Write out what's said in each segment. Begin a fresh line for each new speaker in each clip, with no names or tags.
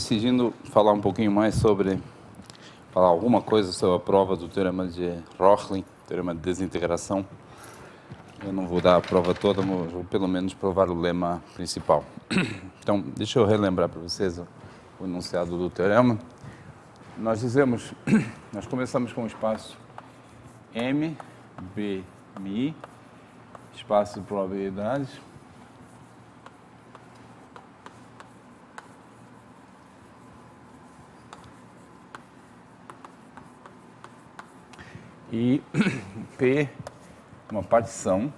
decidindo falar um pouquinho mais falar alguma coisa sobre a prova do teorema de Rochlin, teorema de desintegração. Eu não vou dar a prova toda, mas vou pelo menos provar o lema principal. Então, deixa eu relembrar para vocês o enunciado do teorema. Nós começamos com o espaço M, B, Mi, espaço de probabilidades. E P, uma partição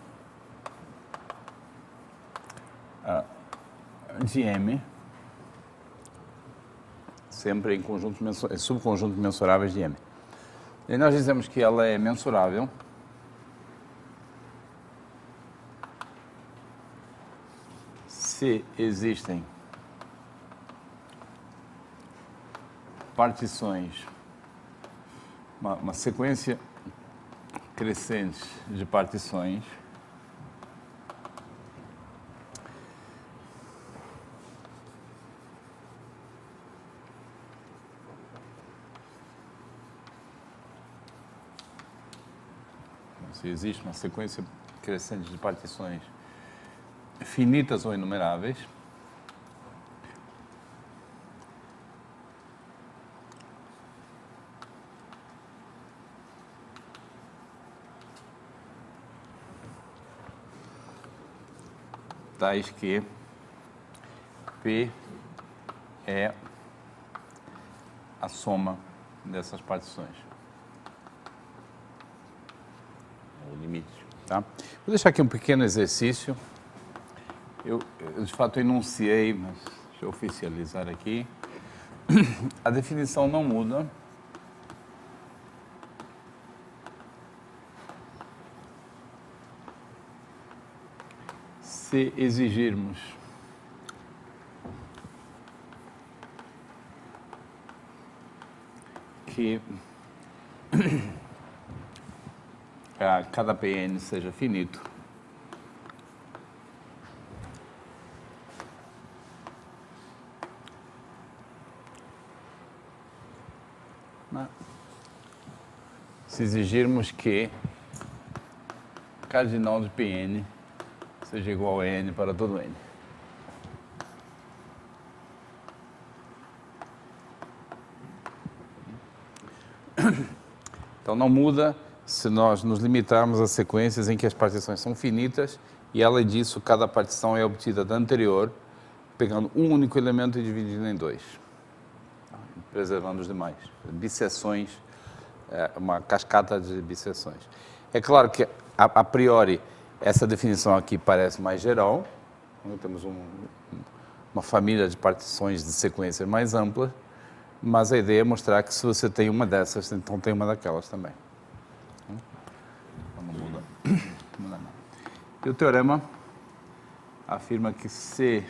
de M, sempre em subconjuntos mensuráveis de M. E nós dizemos que ela é mensurável se existem partições, uma sequência crescente de partições se existe uma sequência crescente de partições finitas ou inumeráveis, tais que P é a soma dessas partições. É o limite, tá? Vou deixar aqui um pequeno exercício. Eu de fato enunciei, mas deixa eu oficializar aqui. A definição não muda. Se exigirmos que cada Pn seja finito, se exigirmos que cardinal de Pn seja igual a n para todo n. Então não muda se nós nos limitarmos a sequências em que as partições são finitas e, além disso, cada partição é obtida da anterior, pegando um único elemento e dividindo em dois, preservando os demais. Bisseções, uma cascata de bisseções. É claro que, a priori, essa definição aqui parece mais geral. Temos uma família de partições de sequência mais ampla, mas a ideia é mostrar que se você tem uma dessas, então tem uma daquelas também. Então não muda. Não muda nada. E o teorema afirma que se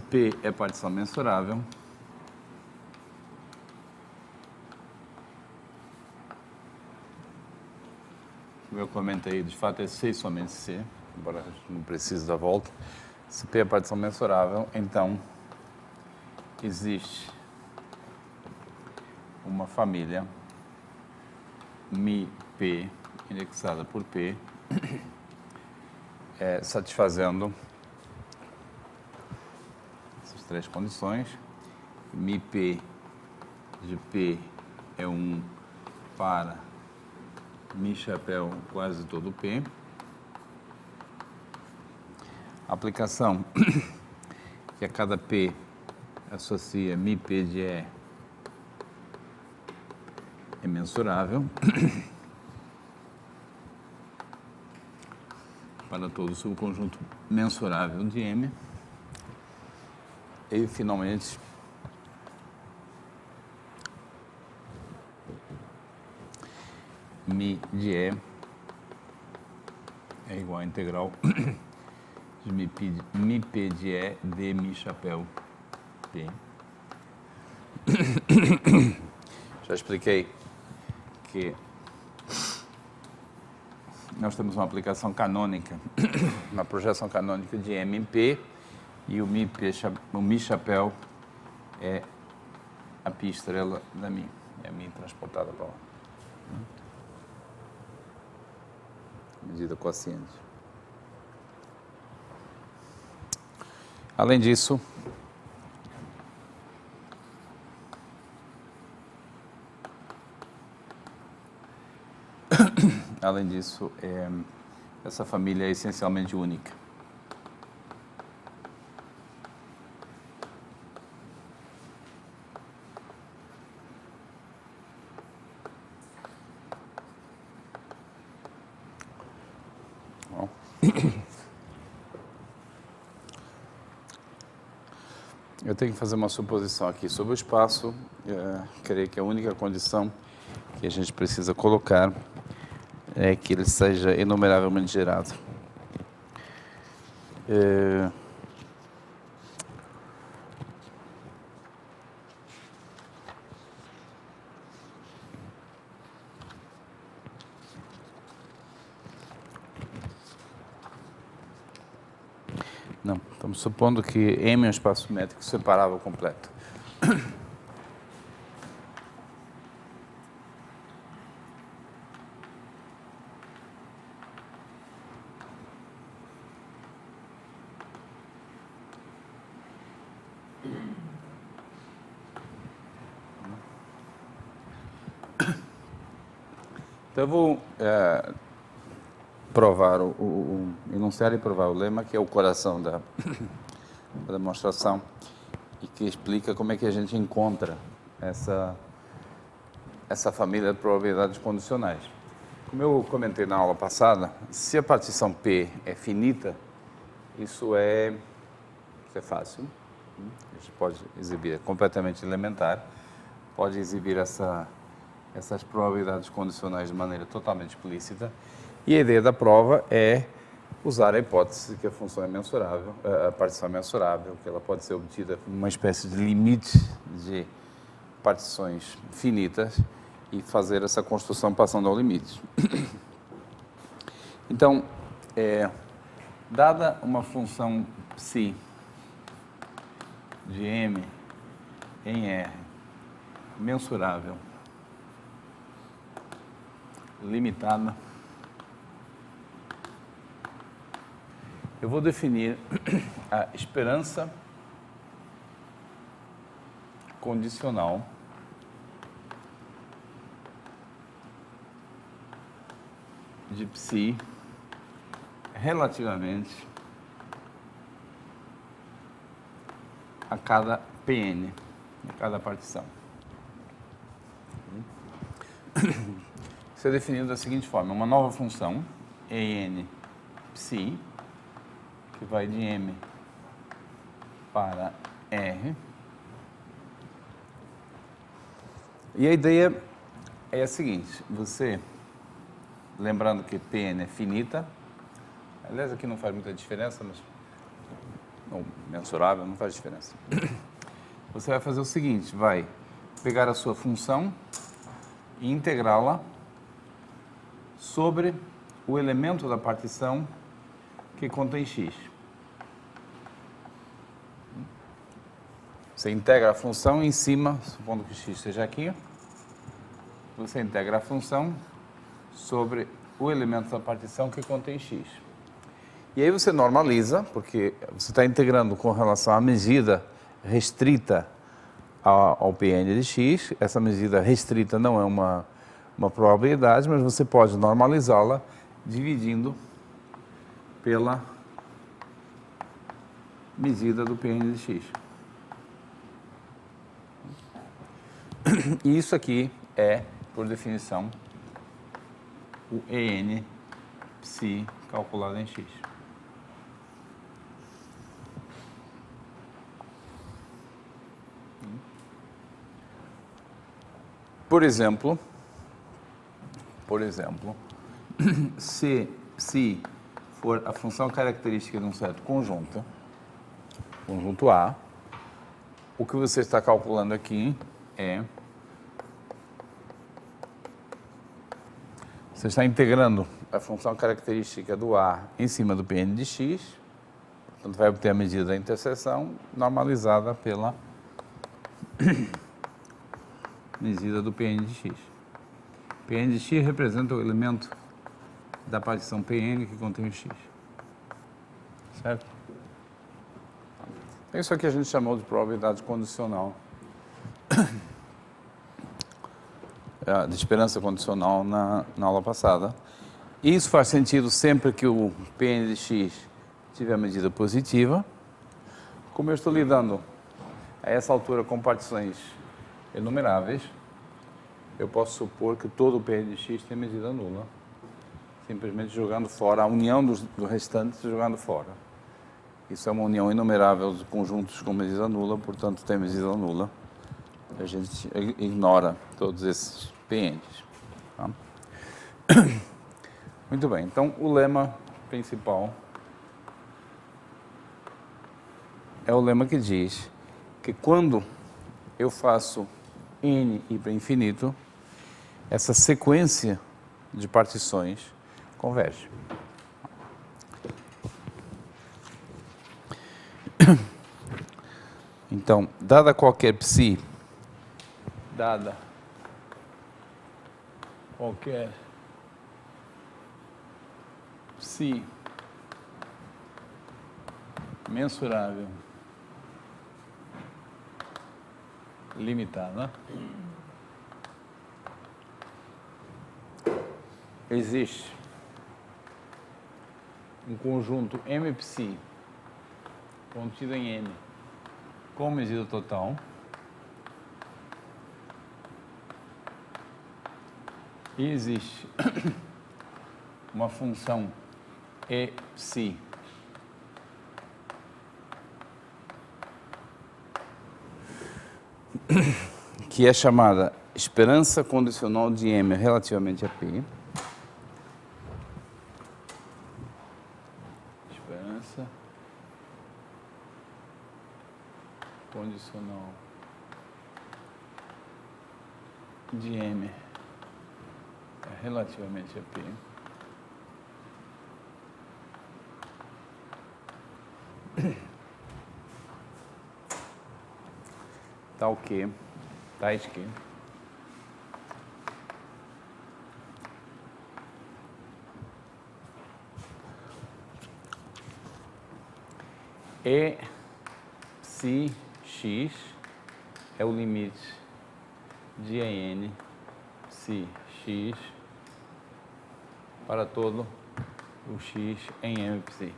P é partição mensurável, eu comentei, de fato é C e somente C, embora não precise da volta. Se P é partição mensurável, então existe uma família Mi-P indexada por P, satisfazendo essas três condições. Mi-P de P é 1 para Mi chapéu quase todo P. A aplicação que a cada P associa Mi P de E é mensurável para todo subconjunto mensurável de M. E, finalmente, Mi de E é igual à integral de Mi P de E de Mi chapéu P. Já expliquei que nós temos uma aplicação canônica, uma projeção canônica de M em P, e o Mi chapéu é a pi estrela da Mi, é a Mi transportada para lá. Medida quociente. Além disso, essa família é essencialmente única. Bom. Eu tenho que fazer uma suposição aqui sobre o espaço. Creio que a única condição que a gente precisa colocar é que ele seja enumeravelmente gerado. Não, estamos supondo que M é um espaço métrico separável completo. Então eu vou provar enunciar e provar o lema, que é o coração da demonstração, e que explica como é que a gente encontra essa família de probabilidades condicionais. Como eu comentei na aula passada, se a partição P é finita, isso é fácil. A gente pode exibir, é completamente elementar, pode exibir essas probabilidades condicionais de maneira totalmente explícita. E a ideia da prova é usar a hipótese que a função é mensurável, a partição é mensurável, que ela pode ser obtida como uma espécie de limite de partições finitas e fazer essa construção passando ao limite. Então, dada uma função psi de M em R mensurável, limitada, eu vou definir a esperança condicional de psi relativamente a cada Pn, a cada partição. Isso é definido da seguinte forma: uma nova função, En psi, que vai de M para R. E a ideia é a seguinte: você, lembrando que Pn é finita, aliás, aqui não faz muita diferença, mas não, mensurável não faz diferença. Você vai fazer o seguinte: vai pegar a sua função e integrá-la sobre o elemento da partição que contém x. Você integra a função em cima, supondo que x esteja aqui, você integra a função sobre o elemento da partição que contém x. E aí você normaliza, porque você está integrando com relação à medida restrita ao Pn de x. Essa medida restrita não é uma probabilidade, mas você pode normalizá-la dividindo pela medida do Pn de x. E isso aqui é, por definição, o En psi calculado em x. Por exemplo, se psi for a função característica de um certo conjunto A, o que você está calculando aqui você está integrando a função característica do A em cima do Pn de x, portanto vai obter a medida da interseção normalizada pela medida do Pn de x. Pn de x representa o elemento da partição Pn que contém o x. Certo? Isso aqui a gente chamou de probabilidade condicional. De esperança condicional na aula passada. Isso faz sentido sempre que o Pn de x tiver medida positiva. Como eu estou lidando a essa altura com partições enumeráveis, eu posso supor que todo o Pn de x tem medida nula, simplesmente jogando fora, a união dos restantes jogando fora. Isso é uma união inumerável de conjuntos com medida nula, portanto tem medida nula. A gente ignora todos esses PNs. Tá? Muito bem, então o lema principal é o lema que diz que quando eu faço n ir para infinito, essa sequência de partições converge. Então, dada qualquer psi, dada qualquer psi mensurável limitada, existe um conjunto M psi contido em N com medida total e existe uma função E psi que é chamada esperança condicional de M relativamente a P. Esperança condicional de M relativamente a P. Tal que, tais que E psi x é o limite de N psi x para todo o x em M psi.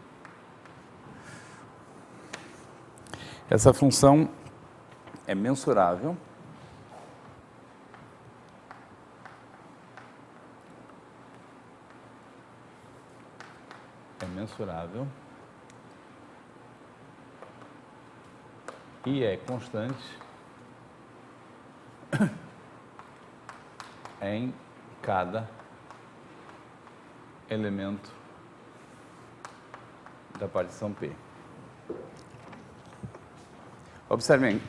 Essa função é mensurável e é constante em cada elemento da partição P. Observem,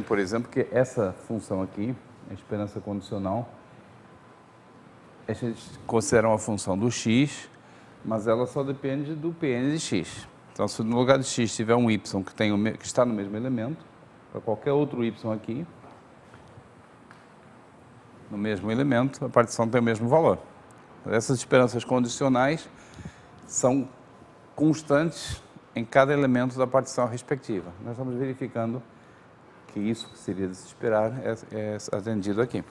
por exemplo, que essa função aqui, a esperança condicional, a gente considera uma função do x, mas ela só depende do Pn de x. Então, se no lugar de x tiver um y que está no mesmo elemento, para qualquer outro y aqui, no mesmo elemento, a partição tem o mesmo valor. Essas esperanças condicionais são constantes em cada elemento da partição respectiva. Nós estamos verificando que isso que seria de se esperar é atendido aqui.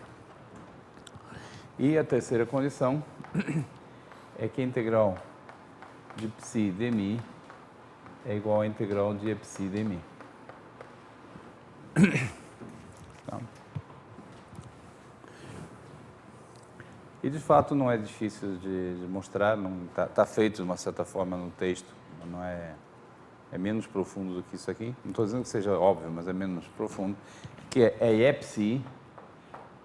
E a terceira condição é que a integral de psi de mi é igual à integral de E psi de mi. Tá. E de fato não é difícil de mostrar, está feito de uma certa forma no texto, não é menos profundo do que isso aqui. Não estou dizendo que seja óbvio, mas é menos profundo. Que E psi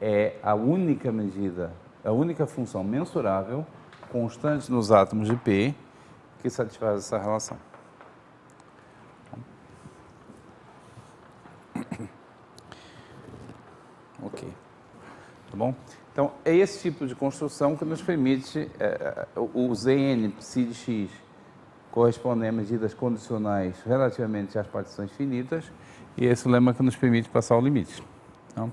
é a única medida, a única função mensurável constante nos átomos de P que satisfaz essa relação. Ok. Tá bom? Então, Então, é esse tipo de construção que nos permite o Zn psi de x corresponder a medidas condicionais relativamente às partições finitas, e esse lema que nos permite passar o limite. Então,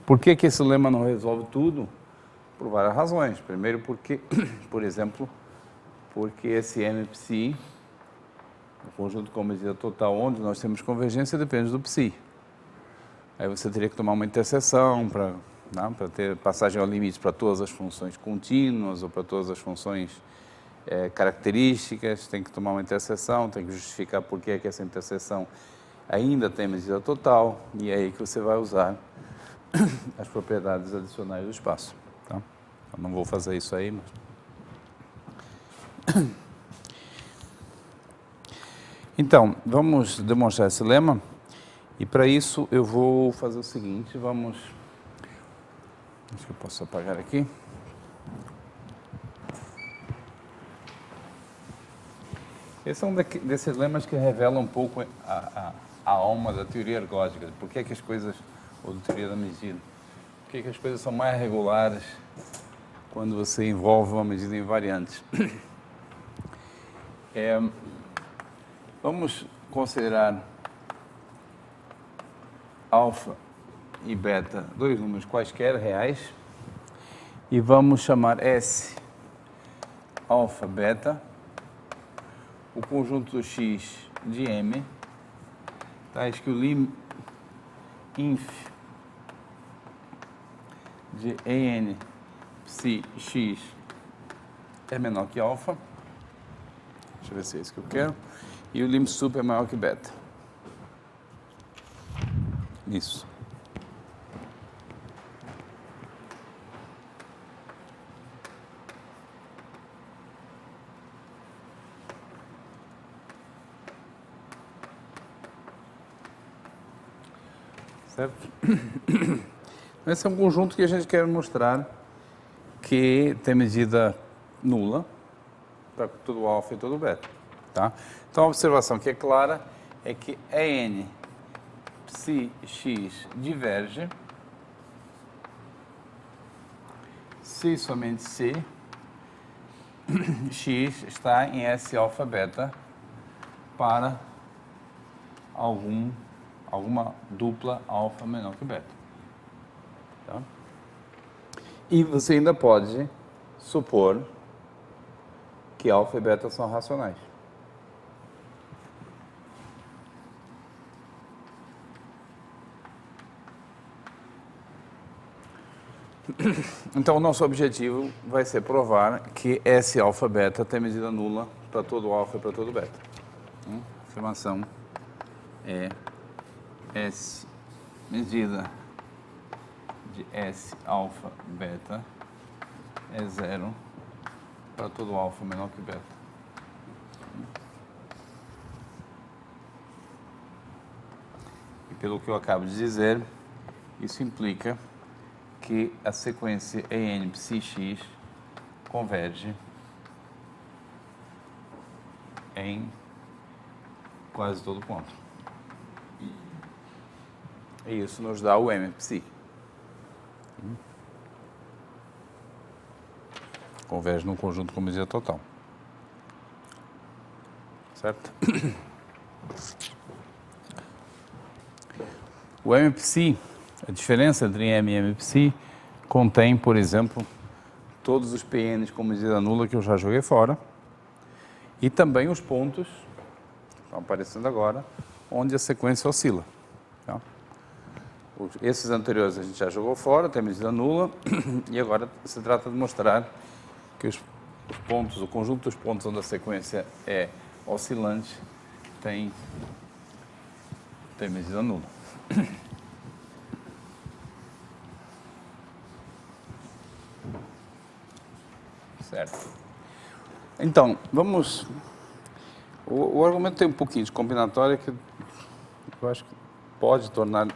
por que esse lema não resolve tudo? Por várias razões. Primeiro porque, por exemplo, porque esse m psi, o conjunto com medida total onde nós temos convergência, depende do psi. Aí você teria que tomar uma interseção para ter passagem ao limite para todas as funções contínuas ou para todas as funções características, tem que tomar uma interseção, tem que justificar por que essa interseção ainda tem medida total, e é aí que você vai usar as propriedades adicionais do espaço. Tá? Eu não vou fazer isso aí, mas... Então, vamos demonstrar esse lema, e para isso eu vou fazer o seguinte, vamos... Acho que eu posso apagar aqui. Esse é um desses lemas que revela um pouco a alma da teoria ergódica. Por que as coisas, ou da teoria da medida, por que as coisas são mais regulares quando você envolve uma medida invariante. Vamos considerar alfa e beta dois números quaisquer reais e vamos chamar S alfa beta o conjunto do x de M, tais que o lim inf de En psi x é menor que alfa, deixa eu ver se é isso que eu quero, e o lim sup é maior que beta. Isso. Certo? Esse é um conjunto que a gente quer mostrar que tem medida nula para todo alfa e todo beta. Tá? Então, a observação que é clara é que En psi x diverge se somente se x está em S alfa beta para alguma dupla alfa menor que beta. Tá? E você ainda pode supor que alfa e beta são racionais. Então, o nosso objetivo vai ser provar que S alfa beta tem medida nula para todo alfa e para todo beta. A afirmação é S medida de S alfa beta é zero para todo alfa menor que beta. E pelo que eu acabo de dizer, isso implica que a sequência En psi x converge em quase todo ponto. E isso nos dá o M psi. Converge num conjunto com medida total. Certo? O M psi, a diferença entre M e M psi, contém, por exemplo, todos os PNs com medida nula que eu já joguei fora e também os pontos, que estão aparecendo agora, onde a sequência oscila. Tá? Esses anteriores a gente já jogou fora, tem medida nula, e agora se trata de mostrar que os pontos, o conjunto dos pontos onde a sequência é oscilante tem medida nula. Certo. Então, vamos... O argumento tem um pouquinho de combinatória que eu acho que pode tornar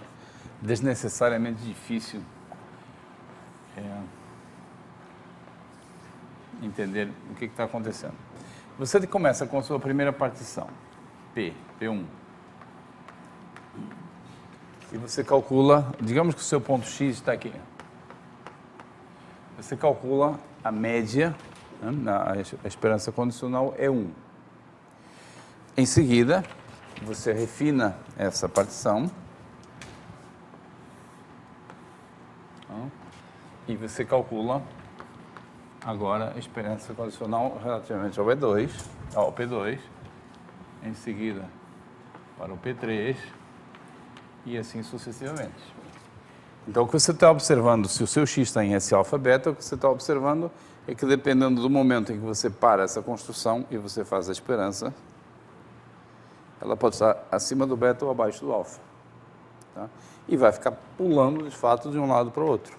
desnecessariamente difícil entender o que está acontecendo. Você começa com a sua primeira partição, P1. E você calcula, digamos que o seu ponto X está aqui. você calcula a média, né? A esperança condicional é 1. Em seguida, você refina essa partição e você calcula agora a esperança condicional relativamente ao P2, em seguida para o P3 e assim sucessivamente. Então, o que você está observando, se o seu x está em S alfa beta, o que você está observando é que dependendo do momento em que você para essa construção e você faz a esperança, ela pode estar acima do beta ou abaixo do alfa. Tá? E vai ficar pulando, de fato, de um lado para o outro.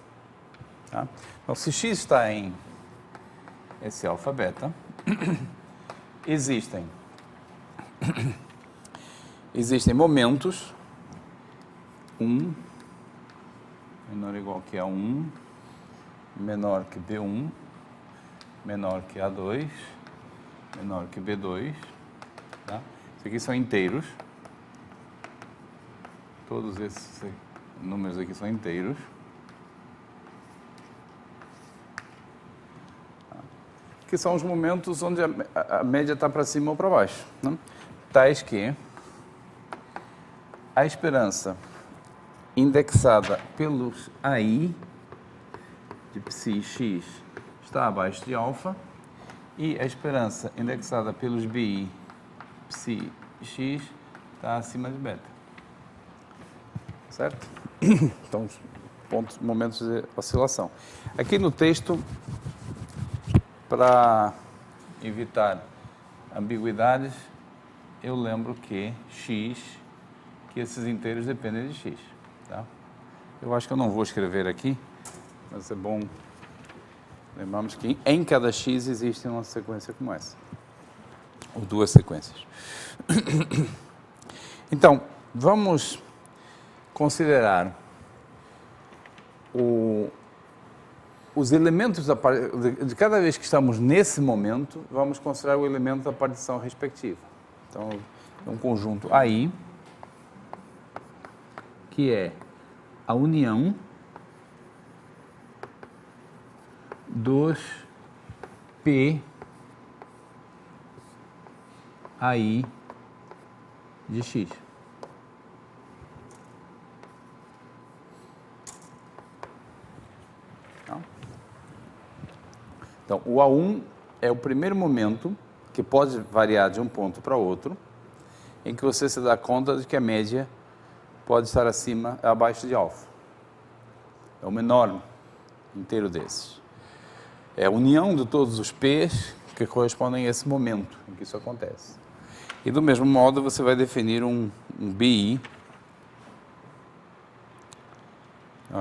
Tá? Então, se x está em S alfa beta, existem momentos 1 menor ou igual que A1, menor que B1, menor que A2, menor que B2. Tá? Isso aqui são inteiros. Todos esses números aqui são inteiros. Que são os momentos onde a média está para cima ou para baixo. Né? Tais que a esperança indexada pelos AI de psi-x está abaixo de alfa e a esperança indexada pelos BI psi-x está acima de beta. Certo? Então, momentos de oscilação. Aqui no texto, para evitar ambiguidades, eu lembro que esses inteiros dependem de x. Tá? Eu acho que eu não vou escrever aqui, mas é bom lembrarmos que em cada x existe uma sequência como essa, ou duas sequências. Então, vamos considerar os elementos de cada vez que estamos nesse momento, vamos considerar o elemento da partição respectiva. Então, é um conjunto AI, que é a união dos P AI de X. Então, o A1 é o primeiro momento, que pode variar de um ponto para outro, em que você se dá conta de que a média pode estar abaixo de alfa. É o menor inteiro desses. É a união de todos os P's que correspondem a esse momento em que isso acontece. E do mesmo modo você vai definir um BI.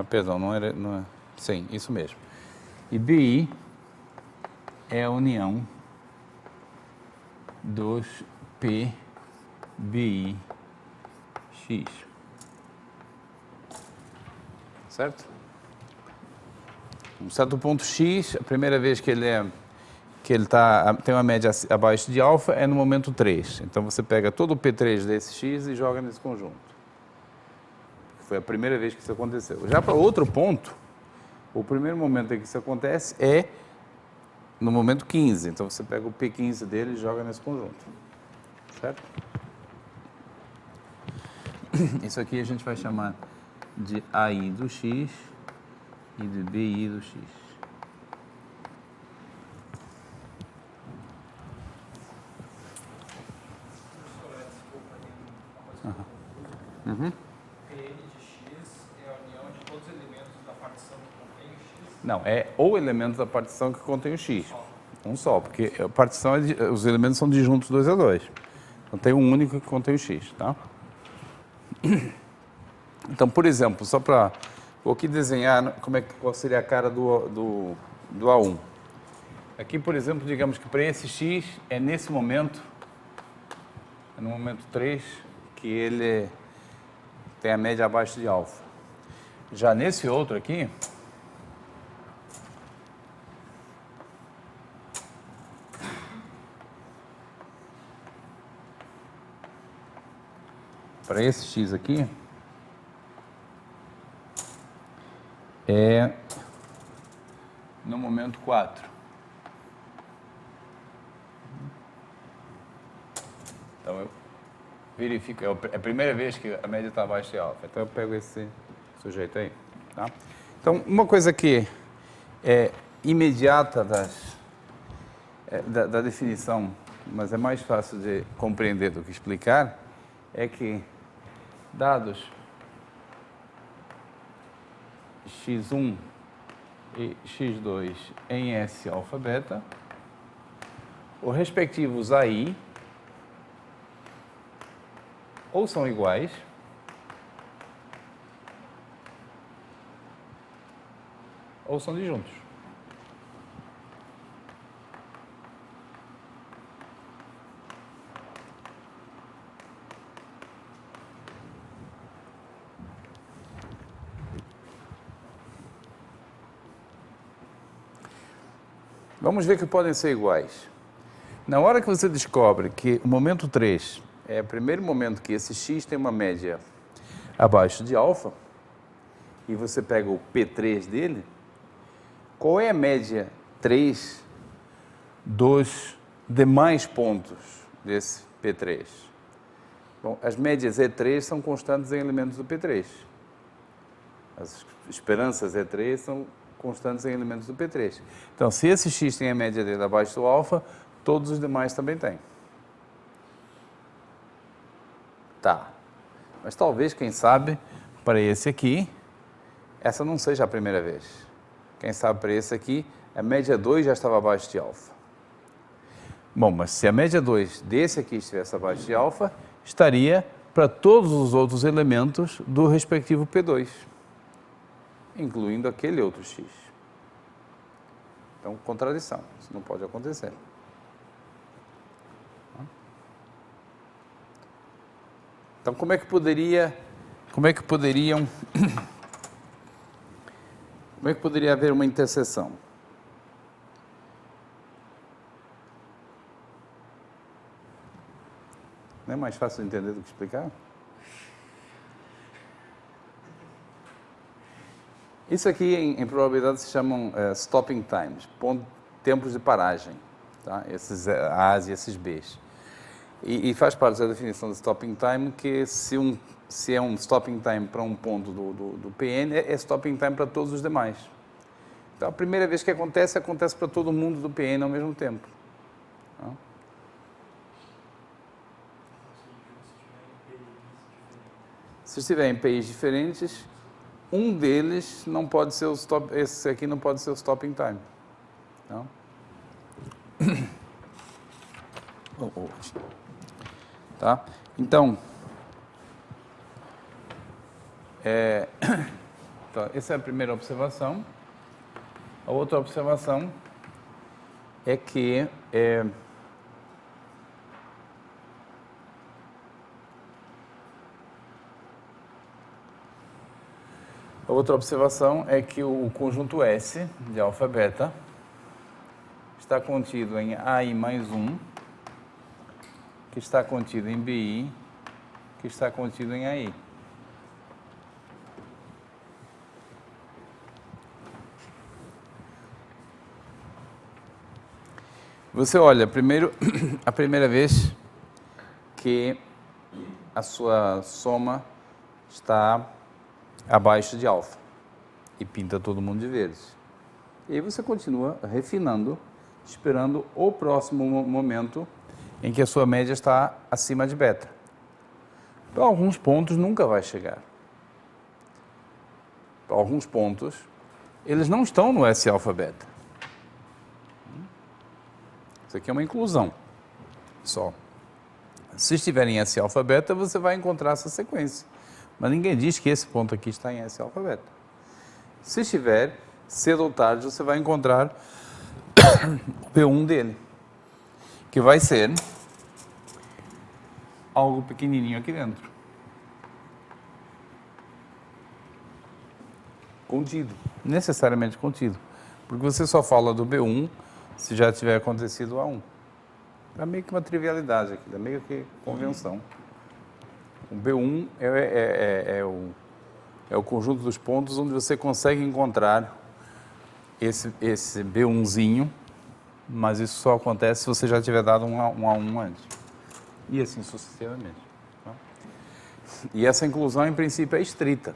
Perdão, não é. Sim, isso mesmo. E BI é a união dos P BI X. Certo? Um certo ponto X, a primeira vez que ele tem uma média abaixo de alfa é no momento 3. Então você pega todo o P3 desse X e joga nesse conjunto. Foi a primeira vez que isso aconteceu. Já para outro ponto, o primeiro momento em que isso acontece é no momento 15. Então você pega o P15 dele e joga nesse conjunto. Certo? Isso aqui a gente vai chamar de AI do X e de BI do X. Uhum.
PN de X é a união de todos os elementos da partição que contém o X?
Não, é o elemento da partição que contém o X. Um só, porque a partição os elementos são disjuntos 2 a 2. Então tem um único que contém o X, tá? Então, por exemplo, só para... Vou aqui desenhar qual seria a cara do A1. Aqui, por exemplo, digamos que para esse X é nesse momento, no momento 3, que ele tem a média abaixo de alfa. Já nesse outro aqui, para esse X aqui, no momento 4. Então, eu verifico, é a primeira vez que a média está abaixo de alfa. Então, eu pego esse sujeito aí. Tá? Então, uma coisa que é imediata da definição, mas é mais fácil de compreender do que explicar, é que dados x1 e x2 em S alfa beta, os respectivos AI ou são iguais ou são disjuntos. Vamos ver que podem ser iguais. Na hora que você descobre que o momento 3 é o primeiro momento que esse x tem uma média abaixo de alfa, e você pega o P3 dele, qual é a média 3 dos demais pontos desse P3? Bom, as médias E3 são constantes em elementos do P3. As esperanças E3 são constantes em elementos do P3. Então, se esse x tem a média dele abaixo do alfa, todos os demais também têm. Tá. Mas talvez, quem sabe, para esse aqui, essa não seja a primeira vez. Quem sabe para esse aqui, a média 2 já estava abaixo de alfa. Bom, mas se a média 2 desse aqui estivesse abaixo de alfa, estaria para todos os outros elementos do respectivo P2. Incluindo aquele outro x. Então, contradição. Isso não pode acontecer. Então, como é que poderia haver uma interseção? Não é mais fácil de entender do que explicar? Isso aqui, em probabilidade, se chamam stopping times, tempos de paragem, tá? Esses A's e esses B's. E faz parte da definição de stopping time que se é um stopping time para um ponto do PN, é stopping time para todos os demais. Então, a primeira vez que acontece para todo mundo do PN ao mesmo tempo. Tá? Se estiver em PIs diferentes, um deles não pode ser esse aqui não pode ser o stopping time. Não? Tá? Então, essa é a primeira observação. A outra observação é que o conjunto S de alfa beta está contido em AI mais 1, que está contido em BI, que está contido em AI. Você olha, primeiro, a primeira vez que a sua soma está abaixo de alfa e pinta todo mundo de verde. E aí você continua refinando, esperando o próximo momento em que a sua média está acima de beta. Para alguns pontos nunca vai chegar. Para alguns pontos, eles não estão no S alfa beta. Isso aqui é uma inclusão só. Se estiver em S alfa beta, você vai encontrar essa sequência. Mas ninguém diz que esse ponto aqui está em S alfa beta. Se estiver, cedo ou tarde, você vai encontrar o P1 dele, que vai ser algo pequenininho aqui dentro. Contido, necessariamente contido. Porque você só fala do B1 se já tiver acontecido o A1. É meio que uma trivialidade aqui, é meio que convenção. O B1 é o conjunto dos pontos onde você consegue encontrar esse B1zinho, mas isso só acontece se você já tiver dado um A1 antes. E assim sucessivamente. Tá? E essa inclusão, em princípio, é estrita.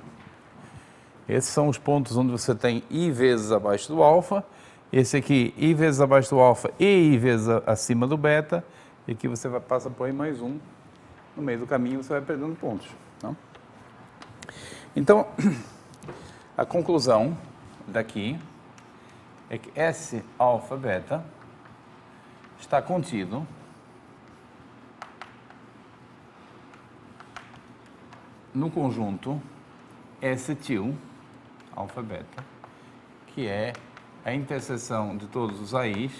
Esses são os pontos onde você tem I vezes abaixo do alfa, esse aqui I vezes abaixo do alfa e I vezes acima do beta, e aqui você passa por I mais 1, no meio do caminho você vai perdendo pontos. Tá? Então, a conclusão daqui é que S alfa beta está contido no conjunto S-til alfa beta, que é a interseção de todos os AIs,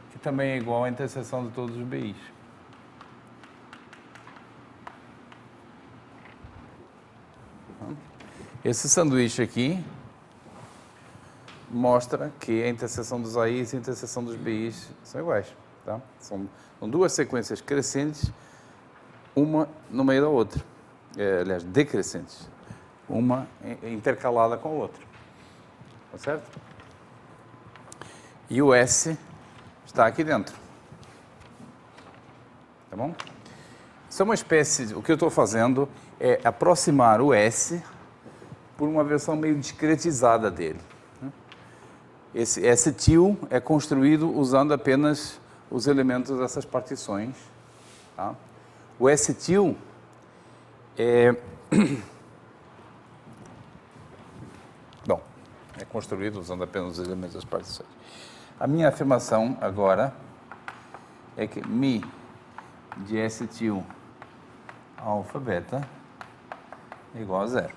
que também é igual à interseção de todos os BIs. Esse sanduíche aqui mostra que a interseção dos AIs e a interseção dos BIs são iguais. Tá? São duas sequências crescentes, uma no meio da outra. Aliás, decrescentes. Uma intercalada com a outra. Tá certo? E o S está aqui dentro. Tá bom? Isso é uma espécie... O que eu estou fazendo é aproximar o S por uma versão meio discretizada dele. Esse S-til é construído usando apenas os elementos dessas partições. Tá? O S-til Bom, é construído usando apenas os elementos das partições. A minha afirmação agora é que Mi de S-til alfa beta é igual a 0.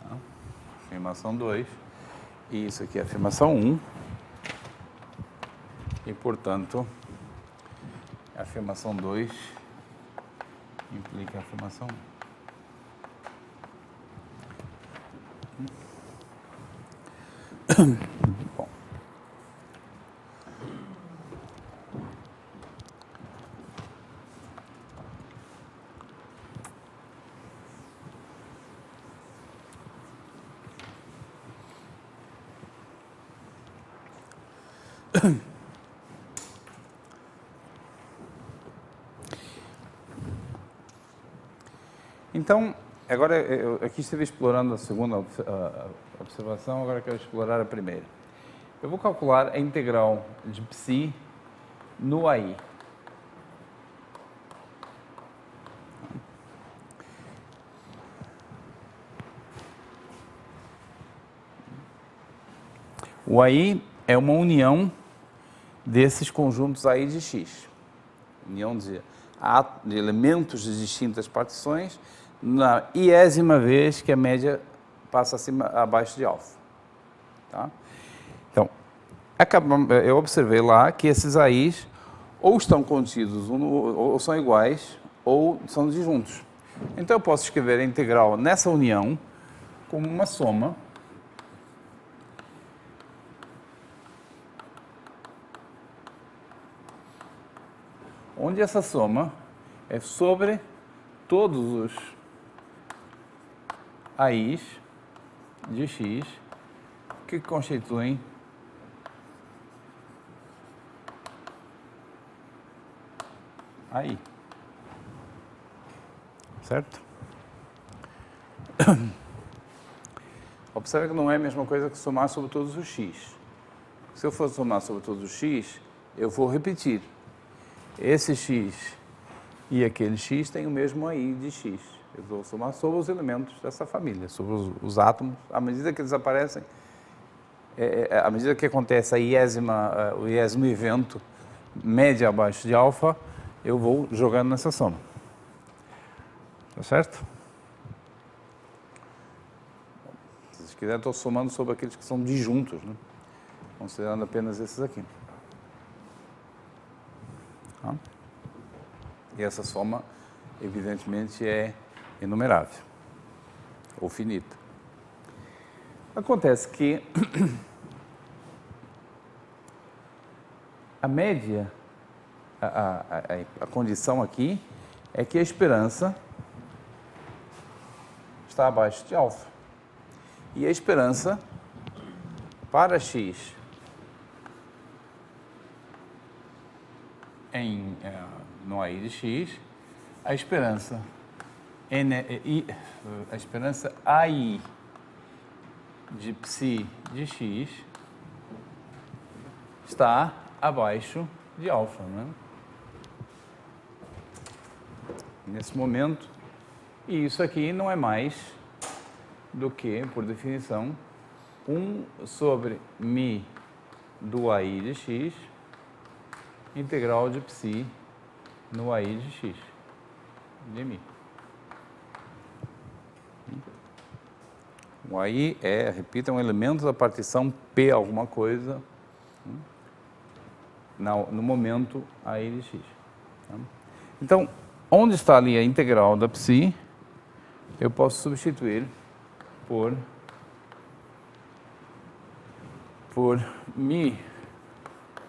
Tá? Afirmação 2. E isso aqui é a afirmação 1. E, portanto, a afirmação 2 implica a afirmação 1. Bom. Então, agora eu aqui estive explorando a segunda observação, agora quero explorar a primeira. Eu vou calcular a integral de psi no AI. O AI é uma união desses conjuntos AI de X. União de elementos de distintas partições na iésima vez que a média passa abaixo de alfa. Tá? Então, eu observei lá que esses AIs ou estão contidos, ou são iguais, ou são disjuntos. Então, eu posso escrever a integral nessa união como uma soma onde essa soma é sobre todos os AIs de X que constituem AI. Certo? Observe que não é a mesma coisa que somar sobre todos os X. Se eu for somar sobre todos os X, eu vou repetir. Esse X e aquele X tem o mesmo AI de X. Eu vou somar sobre os elementos dessa família, sobre os átomos. À medida que eles aparecem, à medida que acontece o iésimo evento, média abaixo de alfa, eu vou jogando nessa soma. Tá certo? Se vocês quiserem, estou somando sobre aqueles que são disjuntos, né? Considerando apenas esses aqui. Tá? E essa soma, evidentemente, é inumerável, ou finita. Acontece que a média, a condição aqui é que a esperança está abaixo de alfa. E a esperança para x no AI de x, a esperança AI de psi de x está abaixo de alfa, né? Nesse momento, e isso aqui não é mais do que, por definição, 1 sobre μ do AI de x integral de psi no AI de x de μ. O AI repita, um elemento da partição P alguma coisa no momento AI de x. Então, onde está ali a integral da psi, eu posso substituir por μ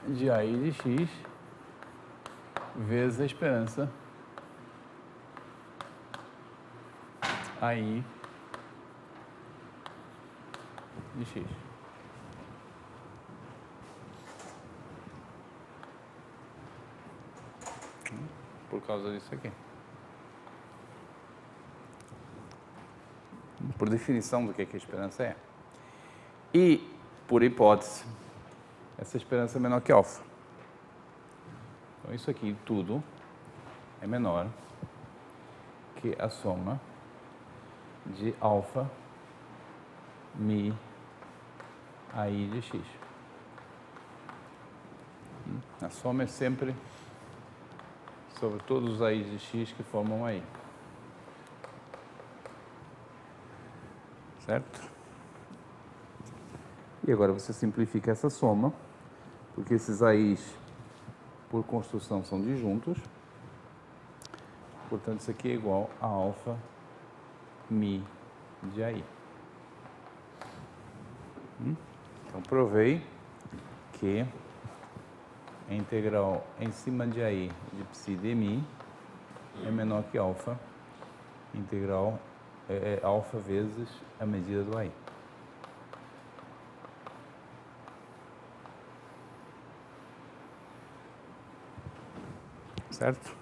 de AI de x vezes a esperança AI de x. Por causa disso aqui. Por definição do que a esperança é. E, por hipótese, essa esperança é menor que alfa. Então, isso aqui tudo é menor que a soma de alfa μ AI de x. A soma é sempre sobre todos os AI de x que formam AI. Certo? E agora você simplifica essa soma, porque esses AIs, por construção, são disjuntos. Portanto, isso aqui é igual a alfa μ de AI. Então, provei que a integral em cima de AI de psi de μ é menor que alfa, integral alfa vezes a medida do AI. Certo?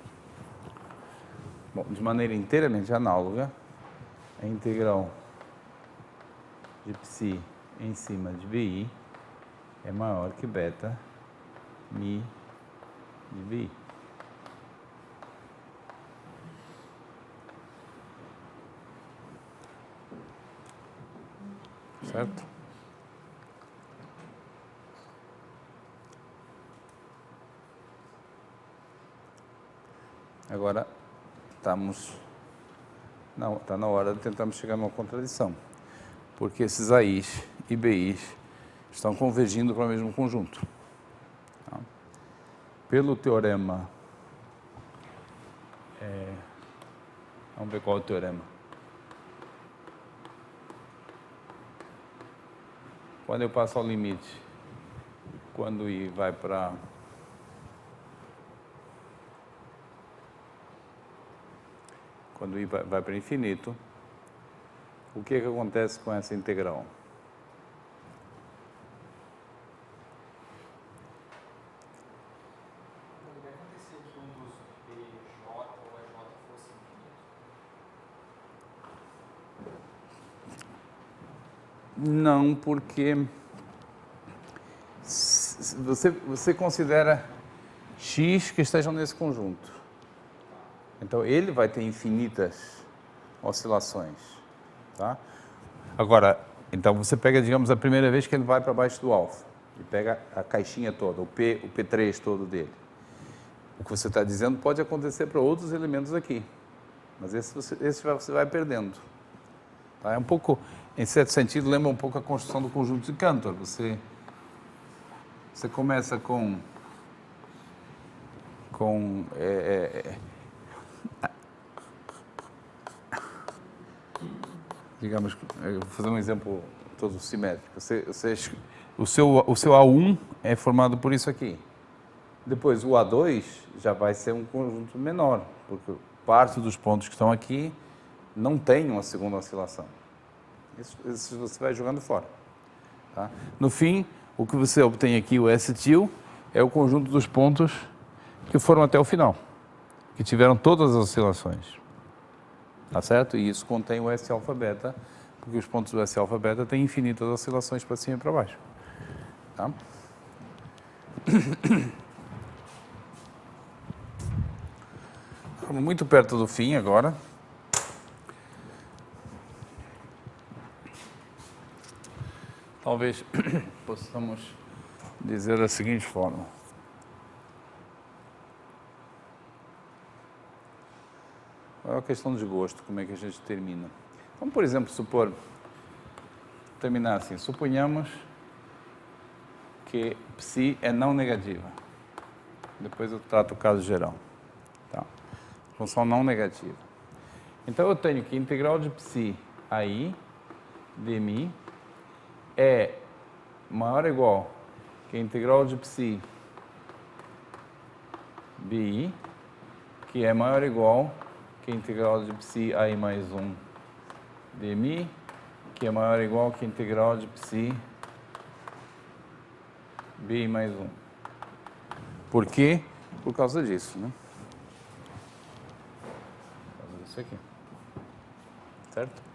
Bom, de maneira inteiramente análoga, a integral de psi em cima de bi é maior que beta μ de bi. Certo? Agora está na hora de tentarmos chegar numa contradição, porque esses AIs e BIs estão convergindo para o mesmo conjunto. Tá? Pelo teorema, vamos ver qual é o teorema. Quando eu passo ao limite, quando I vai para infinito, o que acontece com essa integral?
Não vai acontecer que um dos PJ ou EJ fosse infinito?
Não, porque você considera x que estejam nesse conjunto. Então, ele vai ter infinitas oscilações. Tá? Agora, então você pega, digamos, a primeira vez que ele vai para baixo do alfa. E pega a caixinha toda, o P3 todo dele. O que você está dizendo pode acontecer para outros elementos aqui. Mas esse você vai perdendo. Tá? É um pouco, em certo sentido, lembra um pouco a construção do conjunto de Cantor. Você começa com digamos, eu vou fazer um exemplo todo simétrico. O seu A1 é formado por isso aqui. Depois, o A2 já vai ser um conjunto menor, porque parte dos pontos que estão aqui não tem uma segunda oscilação. Isso você vai jogando fora. Tá? No fim, o que você obtém aqui, o S-til, é o conjunto dos pontos que foram até o final, que tiveram todas as oscilações. Tá certo? E isso contém o S-alfa-beta, porque os pontos do S-alfa-beta têm infinitas oscilações para cima e para baixo. Tá? Estamos muito perto do fim agora. Talvez possamos dizer da seguinte forma. É uma questão de gosto, como é que a gente termina. Vamos, por exemplo, terminar assim. Suponhamos que psi é não negativa. Depois eu trato o caso geral. Tá? Função não negativa. Então eu tenho que a integral de psi AI de mi é maior ou igual que a integral de psi bi, que é maior ou igual que a integral de psi AI mais 1 de mi, que é maior ou igual que a integral de psi bi mais 1. Por quê? Por causa disso, né? Por causa disso aqui. Certo?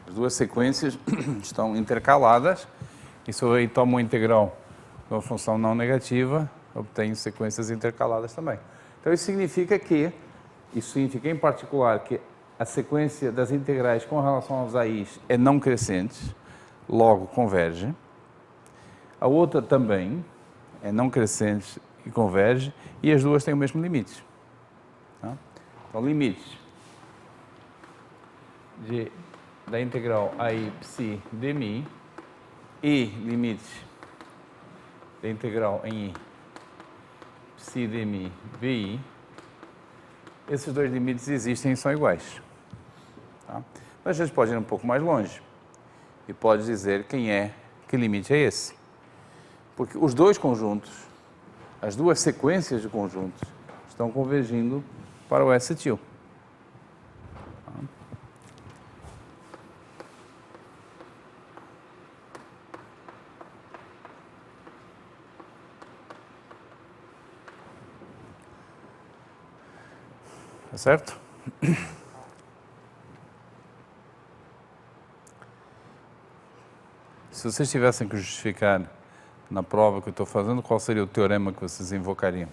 As duas sequências estão intercaladas, e se eu aí tomo uma integral de uma função não negativa, obtenho sequências intercaladas também. Então isso significa em particular que a sequência das integrais com relação aos AIs é não crescente, logo converge. A outra também é não crescente e converge, e as duas têm o mesmo limite. Tá? Então, limites da integral AI psi de mi e limites da integral em I psi de mi bi, esses dois limites existem e são iguais. Tá? Mas a gente pode ir um pouco mais longe e pode dizer que limite é esse. Porque os dois conjuntos, as duas sequências de conjuntos, estão convergindo para o S-til. Tá certo? Se vocês tivessem que justificar na prova que eu estou fazendo, qual seria o teorema que vocês invocariam?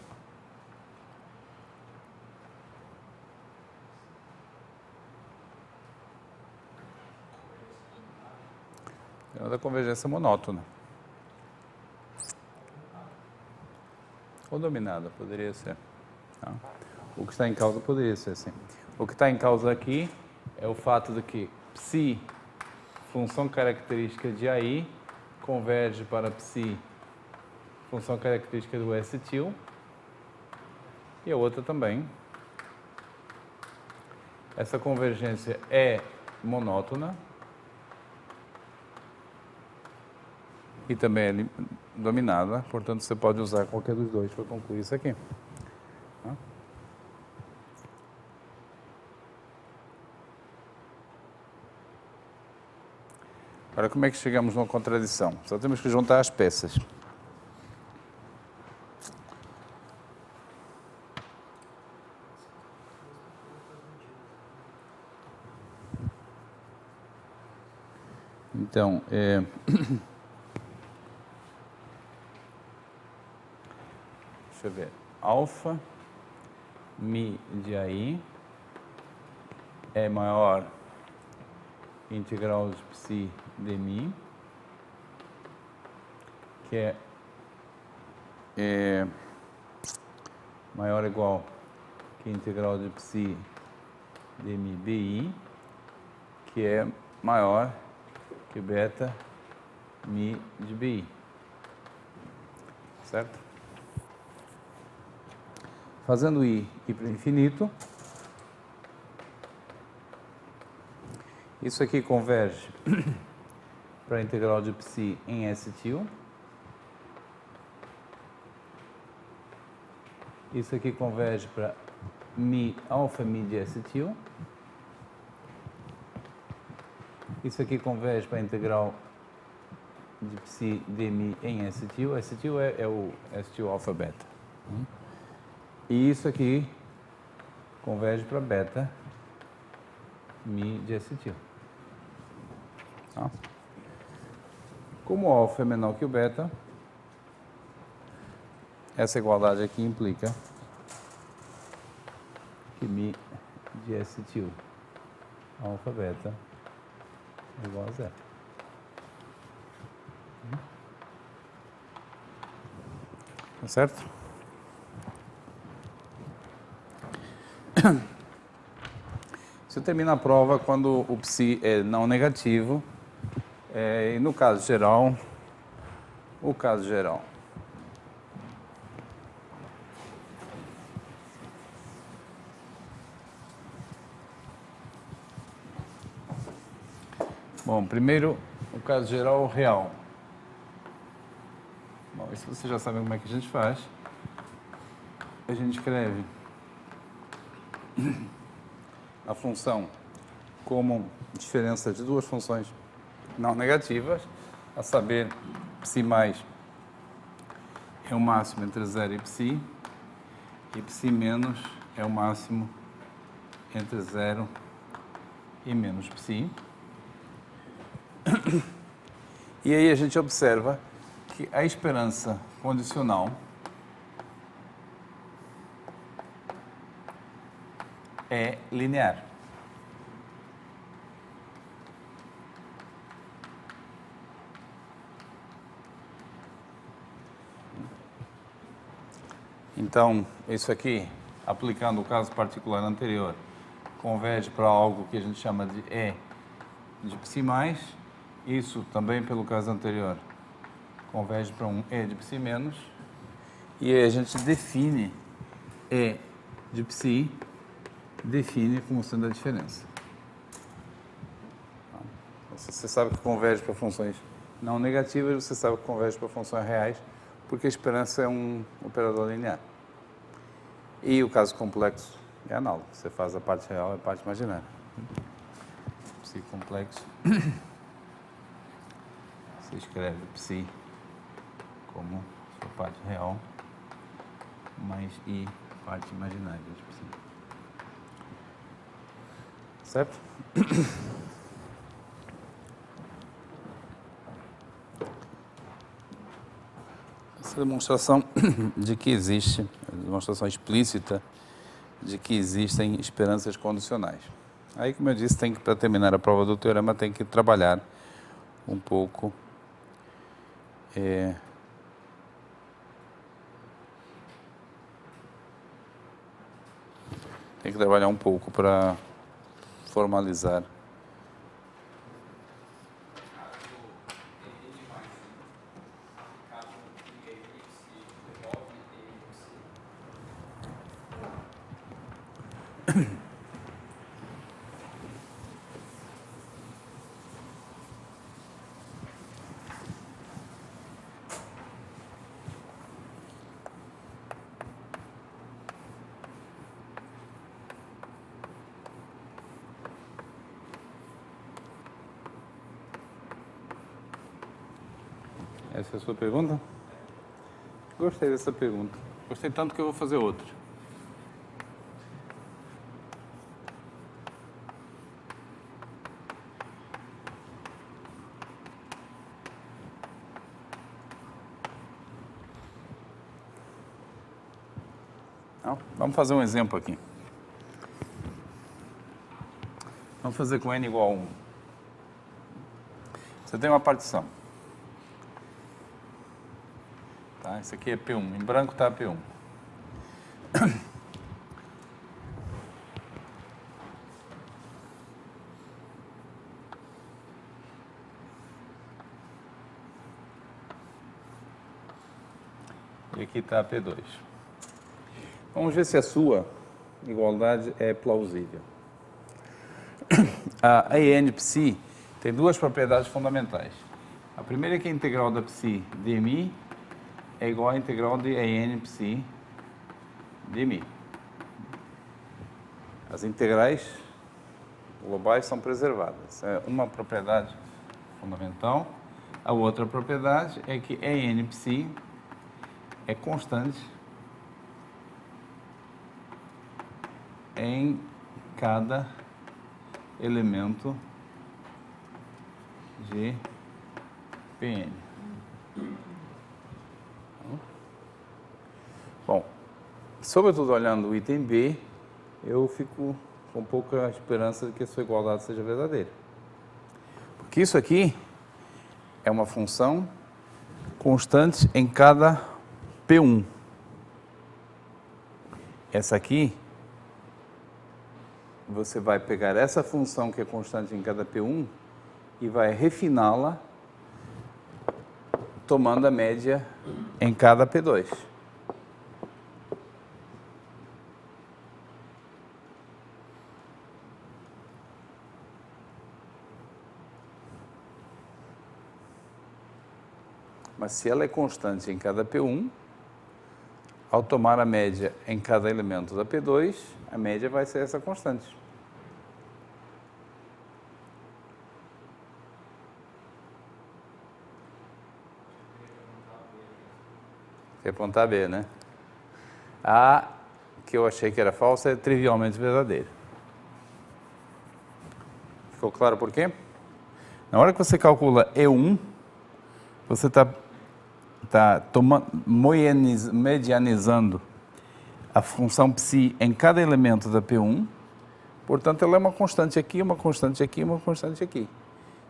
É da convergência monótona. Ou dominada, poderia ser. Tá? O que está em causa poderia ser assim. O que está em causa aqui é o fato de que psi, função característica de AI, converge para psi, função característica do S-til, e a outra também. Essa convergência é monótona e também é dominada, portanto você pode usar qualquer dos dois para concluir isso aqui. Tá? Agora, como é que chegamos numa contradição? Só temos que juntar as peças. Então, deixa eu ver. Alfa mi de AI é maior que integral de psi de mi, que é maior ou igual que integral de psi de mi bi, que é maior que beta mi de bi. Certo? Fazendo I para o infinito, isso aqui converge para a integral de psi em S-til. Isso aqui converge para alfa mi de S-til. Isso aqui converge para a integral de psi dmi em acetil. Acetil é o acetil alfa beta. E isso aqui converge para beta mi de acetil. Tá? Como o alfa é menor que o beta, essa igualdade aqui implica que mi de acetil alfa beta é igual a zero. Tá certo? Isso termina a prova quando o psi é não negativo. E no caso geral, bom, primeiro o caso geral real. Bom, isso vocês já sabem como é que a gente faz. A gente escreve a função como diferença de duas funções não negativas, a saber, psi mais é o máximo entre 0 e psi menos é o máximo entre 0 e menos psi. E aí a gente observa que a esperança condicional é linear. Então, isso aqui, aplicando o caso particular anterior, converge para algo que a gente chama de E de psi mais. Isso também, pelo caso anterior, converge para um E de psi menos. E aí a gente define E de psi, define como sendo a diferença. Você sabe que converge para funções não negativas, você sabe que converge para funções reais, porque a esperança é um operador linear. E o caso complexo é análogo. Você faz a parte real e a parte imaginária. Psi complexo. Você escreve psi como sua parte real, mais i parte imaginária de psi. Certo? Essa demonstração de que existe, demonstração explícita de que existem esperanças condicionais. Aí, como eu disse, para terminar a prova do teorema, tem que trabalhar um pouco para formalizar. Essa é a sua pergunta? Gostei dessa pergunta. Gostei tanto que eu vou fazer outra. Não? Vamos fazer um exemplo aqui. Vamos fazer com n igual a 1. Você tem uma partição. Tá? Isso aqui é P1. Em branco está P1. E aqui está P2. Vamos ver se a sua igualdade é plausível. A EN psi tem duas propriedades fundamentais. A primeira é que a integral da psi dmi é igual à integral de EN psi dmi. As integrais globais são preservadas. É uma propriedade fundamental. A outra propriedade é que EN psi é constante em cada elemento de Pn. Bom, sobretudo olhando o item B, eu fico com pouca esperança de que a sua igualdade seja verdadeira. Porque isso aqui é uma função constante em cada P1. Essa aqui, você vai pegar essa função que é constante em cada P1 e vai refiná-la tomando a média em cada P2. Mas se ela é constante em cada P1, ao tomar a média em cada elemento da P2, a média vai ser essa constante. Quer apontar B, né? A que eu achei que era falsa é trivialmente verdadeira. Ficou claro por quê? Na hora que você calcula E1, você está medianizando a função psi em cada elemento da P1, portanto, ela é uma constante aqui, uma constante aqui, uma constante aqui.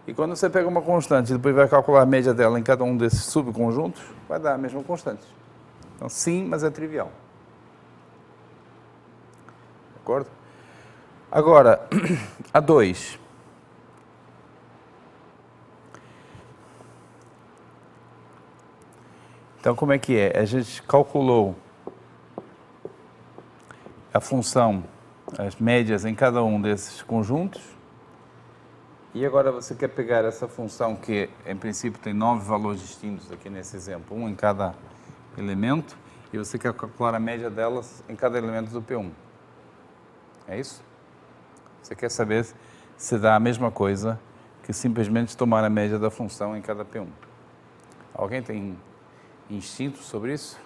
E quando você pega uma constante e depois vai calcular a média dela em cada um desses subconjuntos, vai dar a mesma constante. Então, sim, mas é trivial. De acordo? Agora, a 2. Então, como é que é? A gente calculou a função, as médias em cada um desses conjuntos. E agora você quer pegar essa função que, em princípio, tem 9 valores distintos aqui nesse exemplo, um em cada elemento, e você quer calcular a média delas em cada elemento do P1. É isso? Você quer saber se dá a mesma coisa que simplesmente tomar a média da função em cada P1. Alguém tem instinto sobre isso?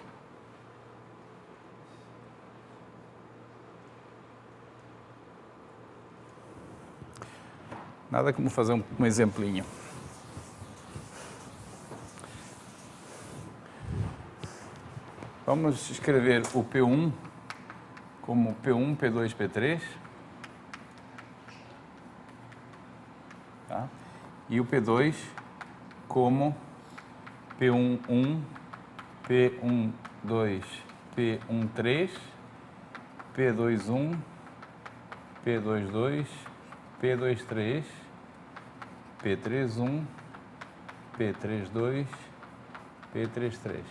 Nada como fazer um exemplinho. Vamos escrever o P1 como P1, P2, P3. Tá? E o P2 como P11, P12, P13, P21, P22, P23, P31, P32, P33,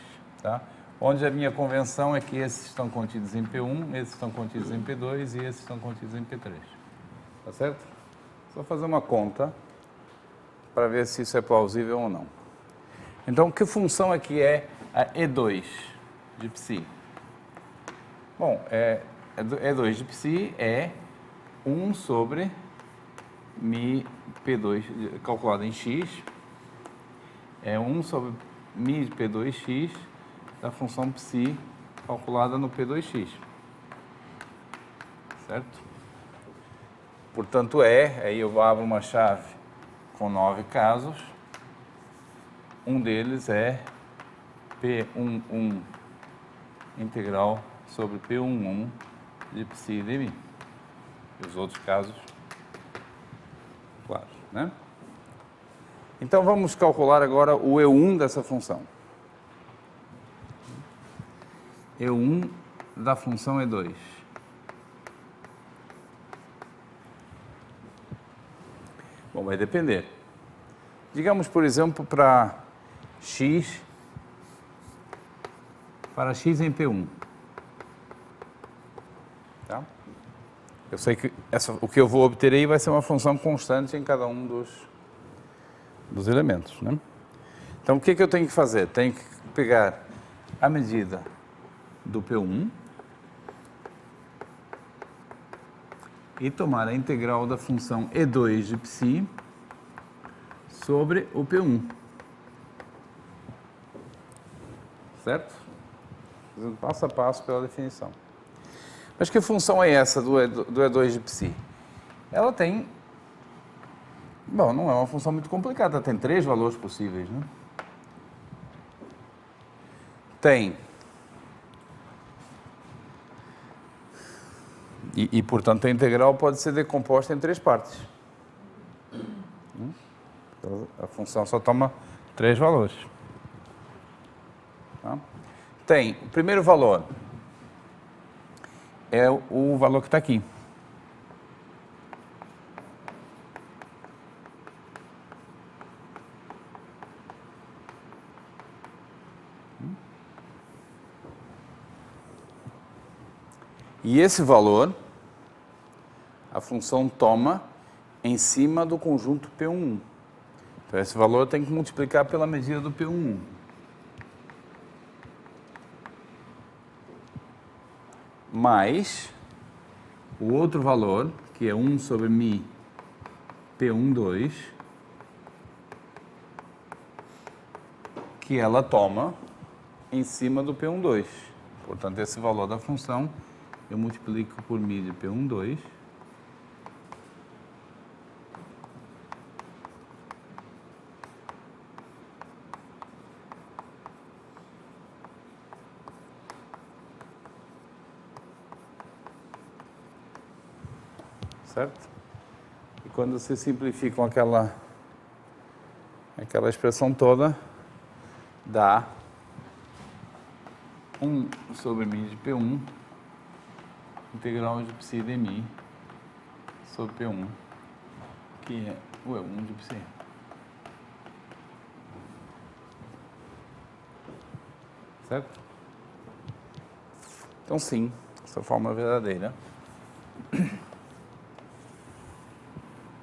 tá? Onde a minha convenção é que esses estão contidos em P1, esses estão contidos em P2 e esses estão contidos em P3. Tá certo? Só fazer uma conta para ver se isso é plausível ou não. Então, que função é que é a E2 de psi? Bom, E2 de psi é 1 sobre mi P2, calculado em x, é 1 sobre mi P2x da função psi calculada no P2x. Certo? Portanto, aí eu abro uma chave com 9 casos. Um deles é P11 integral sobre P11 de psi de mi. E os outros casos, claro, né? Então, vamos calcular agora o E1 dessa função. E1 da função E2. Bom, vai depender. Digamos, por exemplo, para x em P1. Tá? Eu sei que o que eu vou obter aí vai ser uma função constante em cada um dos elementos, né? Então, o que eu tenho que fazer? Tenho que pegar a medida do P1 e tomar a integral da função E2 de psi sobre o P1. Certo? Fazendo passo a passo pela definição. Mas que função é essa do E2 de psi? Ela tem... Bom, não é uma função muito complicada, tem 3 valores possíveis, né? Tem... E, portanto, a integral pode ser decomposta em 3 partes. A função só toma 3 valores. Tá? Tem, o primeiro valor é o valor que está aqui. E esse valor, a função toma em cima do conjunto P11. Então, esse valor tem que multiplicar pela medida do P11. Mais o outro valor, que é 1 sobre μ P12, que ela toma em cima do P12. Portanto, esse valor da função eu multiplico por μ de P12. Certo? E quando se simplificam aquela expressão toda, dá 1 sobre μ de P1, integral de psi de μ sobre P1, que é o E1 de psi. Certo? Então, sim, essa forma é verdadeira.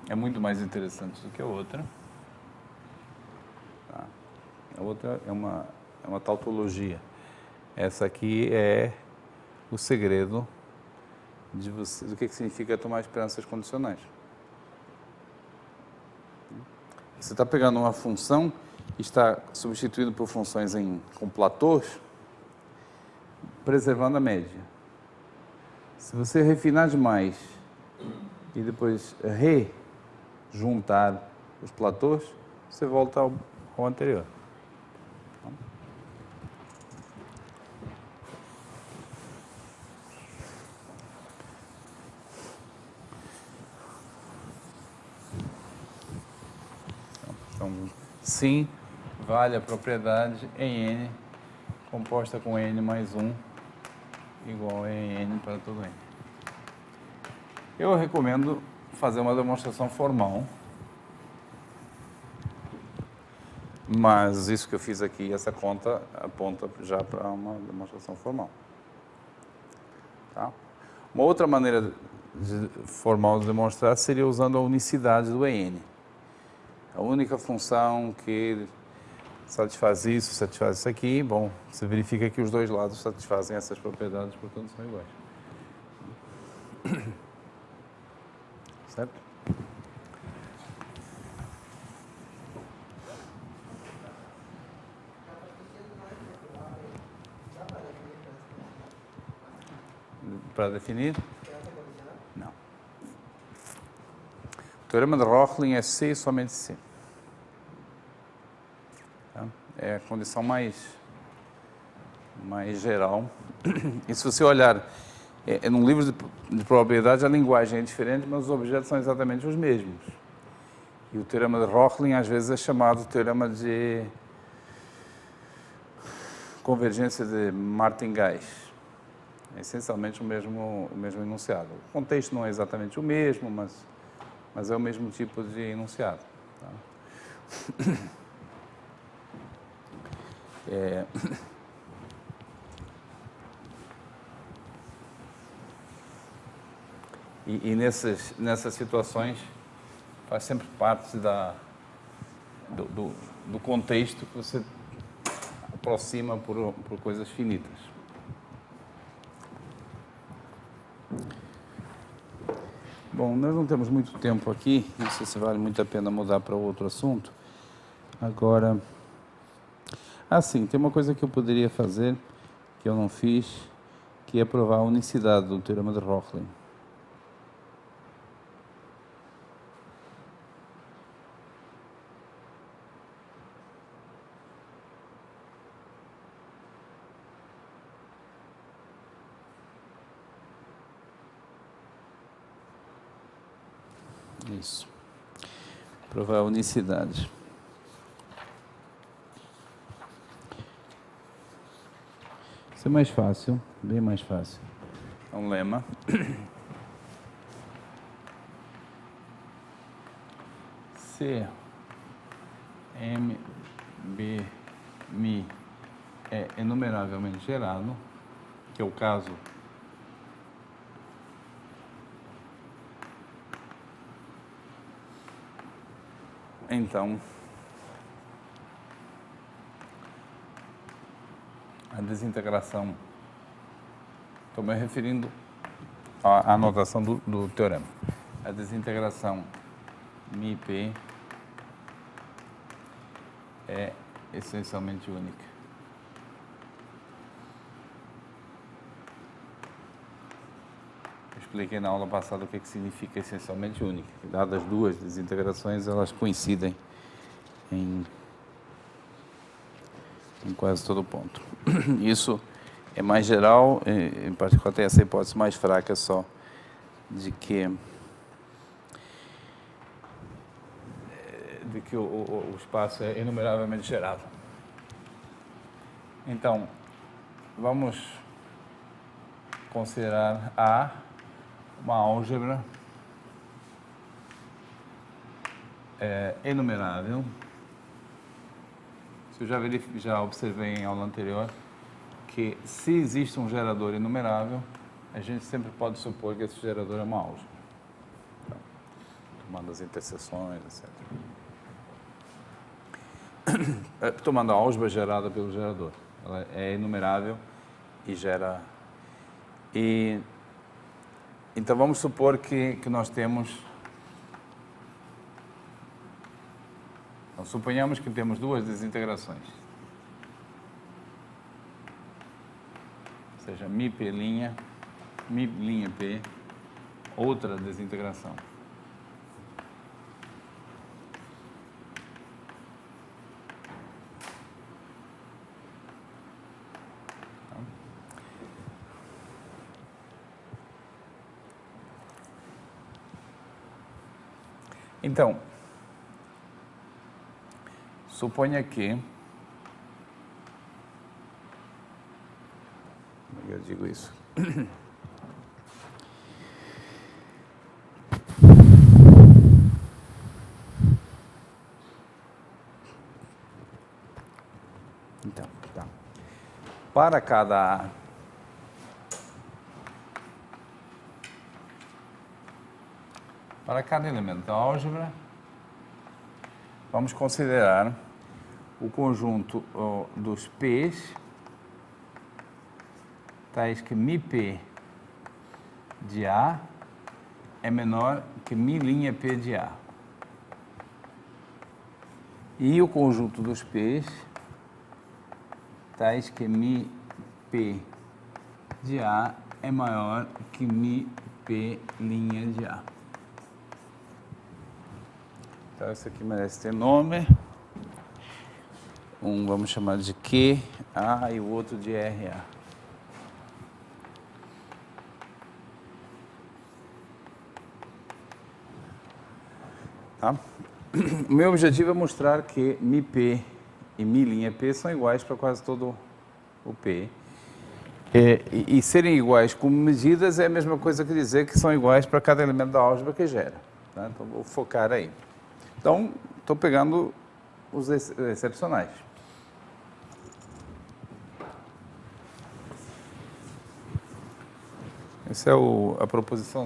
É muito mais interessante do que a outra. Tá? A outra é uma tautologia. Essa aqui é o segredo de você, do que significa tomar esperanças condicionais. Você está pegando uma função e está substituindo por funções com platôs, preservando a média. Se você refinar demais e depois rejuntar os platôs, você volta ao anterior. Então, sim, vale a propriedade em N, composta com N mais 1, igual a N para todo N. Eu recomendo fazer uma demonstração formal, mas isso que eu fiz aqui, essa conta, aponta já para uma demonstração formal. Tá? Uma outra maneira formal de demonstrar seria usando a unicidade do EN. A única função que satisfaz isso aqui, bom, você verifica que os dois lados satisfazem essas propriedades, portanto são iguais. Certo? Para definir? Não. O teorema de Rochlin é C e somente C. Tá? É a condição mais geral. E se você olhar num livro de probabilidade, a linguagem é diferente, mas os objetos são exatamente os mesmos. E o teorema de Rochlin, às vezes, é chamado teorema de convergência de Martin-Geiss. É essencialmente o mesmo enunciado. O contexto não é exatamente o mesmo, mas é o mesmo tipo de enunciado. Tá? E nessas situações faz sempre parte do contexto que você aproxima por coisas finitas. Bom, nós não temos muito tempo aqui, não sei se vale muito a pena mudar para outro assunto. Agora, sim, tem uma coisa que eu poderia fazer, que eu não fiz, que é provar a unicidade do Teorema de Rochlin. Isso. Provar a unicidade. Isso é mais fácil, bem mais fácil. É um lema. Se M, B, Mi é enumeravelmente gerado, que é o caso então a desintegração, estou me referindo à anotação do teorema, a desintegração μp é essencialmente única. Eu expliquei na aula passada o que significa essencialmente única. Dadas as duas desintegrações, elas coincidem em quase todo ponto. Isso é mais geral, em particular tem essa hipótese mais fraca só, de que o espaço é enumeravelmente gerado. Então, vamos considerar A uma álgebra enumerável. Eu já observei em aula anterior que se existe um gerador enumerável, a gente sempre pode supor que esse gerador é uma álgebra. Então, tomando as interseções, etc. Tomando a álgebra gerada pelo gerador. Ela é enumerável e gera... Então, vamos supor que nós temos... Então, suponhamos que temos duas desintegrações. Ou seja, mi linha P, outra desintegração. Então, suponha que... Como eu digo isso? Então, tá. Para cada elemento da álgebra, vamos considerar o conjunto dos P's, tais que μP de A é menor que μP de A. E o conjunto dos P's, tais que μP de A é maior que μP' de A. Então, isso aqui merece ter nome. Um vamos chamar de QA e o outro de RA. Tá? O meu objetivo é mostrar que μP e μP são iguais para quase todo o P. E serem iguais como medidas é a mesma coisa que dizer que são iguais para cada elemento da álgebra que gera. Tá? Então, vou focar aí. Então, estou pegando os excepcionais. Essa é a proposição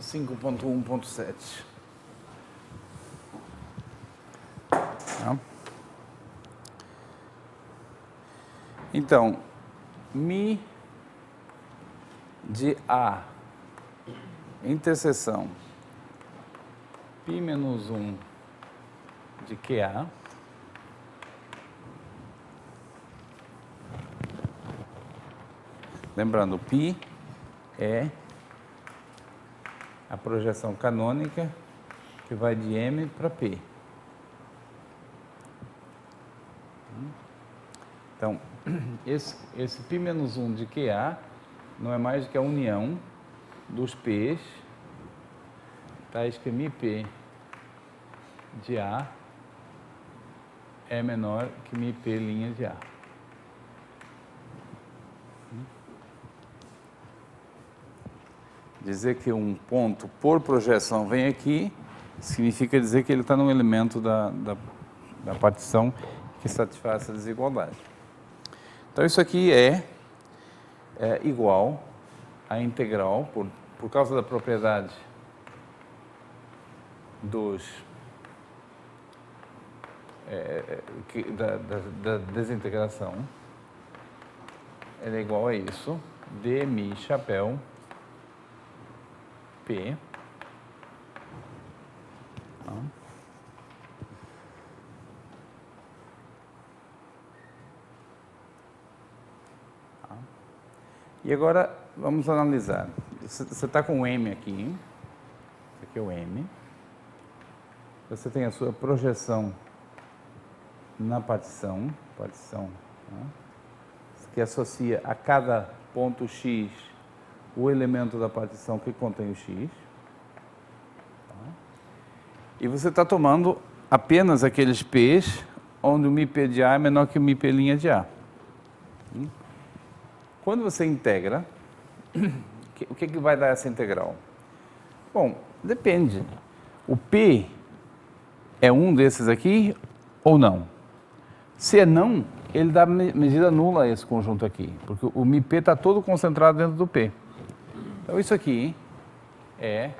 5.1.7. Tá? Então, mi de A, interseção π menos 1 de QA lembrando, π é a projeção canônica que vai de M para P. Então, esse π menos 1 de QA não é mais do que a união dos P's, tais que μP de A é menor que μP' de A. Dizer que um ponto por projeção vem aqui, significa dizer que ele está num elemento da partição que satisfaz essa desigualdade. Então, isso aqui é igual à integral, por causa da propriedade da desintegração, ela é igual a isso, d mi chapéu P E agora vamos analisar. Você está com o M aqui, esse aqui é o M. Você tem a sua projeção na partição, que associa a cada ponto X o elemento da partição que contém o X. E você está tomando apenas aqueles P's onde o μP de A é menor que o μP' de A. Quando você integra, o que vai dar essa integral? Bom, depende. O P é um desses aqui ou não? Se é não, ele dá medida nula a esse conjunto aqui, porque o μP está todo concentrado dentro do P. Então, isso aqui é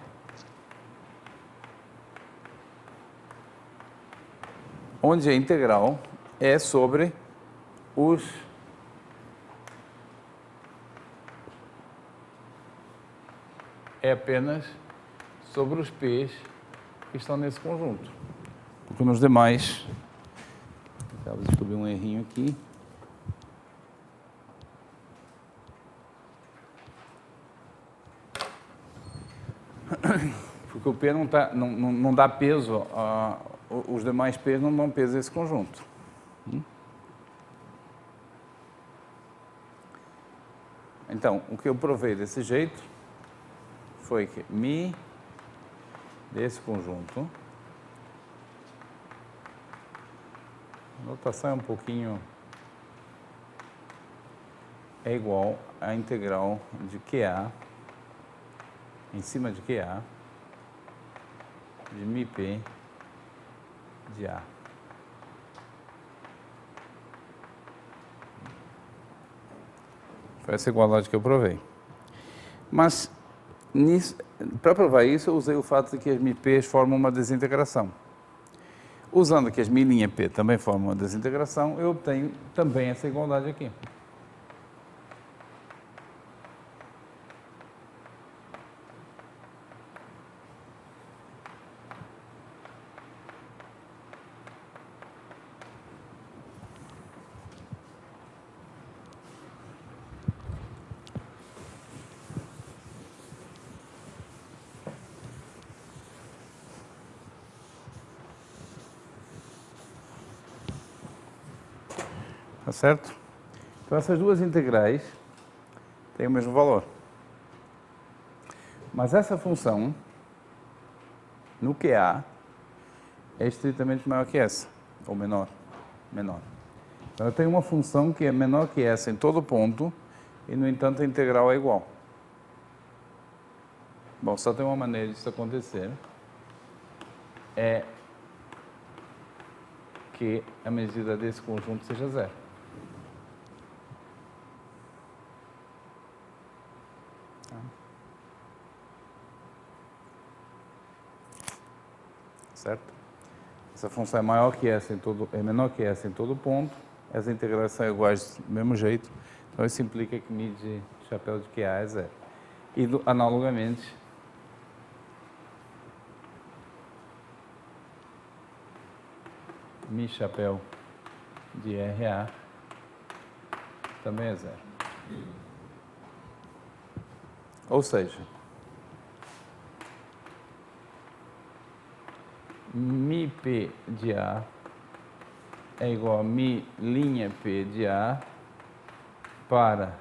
onde a integral é sobre os é apenas sobre os P's que estão nesse conjunto. Porque nos demais, eu descobri um errinho aqui. Porque o P não dá peso, os demais P's não dão peso a esse conjunto. Então, o que eu provei desse jeito foi que mi desse conjunto, a notação é um pouquinho, é igual à integral de QA, em cima de QA, de μP de A. Foi essa igualdade que eu provei. Mas, para provar isso, eu usei o fato de que as μP's formam uma desintegração. Usando que as μP também formam uma desintegração, eu obtenho também essa igualdade aqui. Tá certo? Então, essas duas integrais têm o mesmo valor. Mas essa função, no QA, é estritamente maior que essa, ou menor. Então, eu tenho uma função que é menor que essa em todo ponto, e, no entanto, a integral é igual. Bom, só tem uma maneira disso acontecer. É que a medida desse conjunto seja zero. Certo? Essa função é maior que essa é menor que essa em todo ponto. As integrais são iguais do mesmo jeito. Então, isso implica que mi de chapéu de QA é zero. E, analogamente, Mi chapéu de RA também é 0. Ou seja, Mi P de A é igual a Mi linha P de A para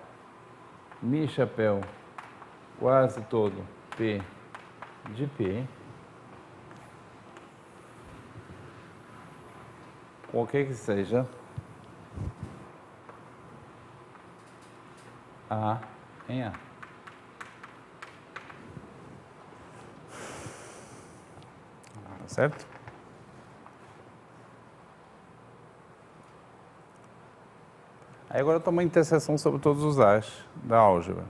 Mi chapéu quase todo P de P, qualquer que seja A em A. Certo? Aí agora eu tomo a interseção sobre todos os A's da álgebra.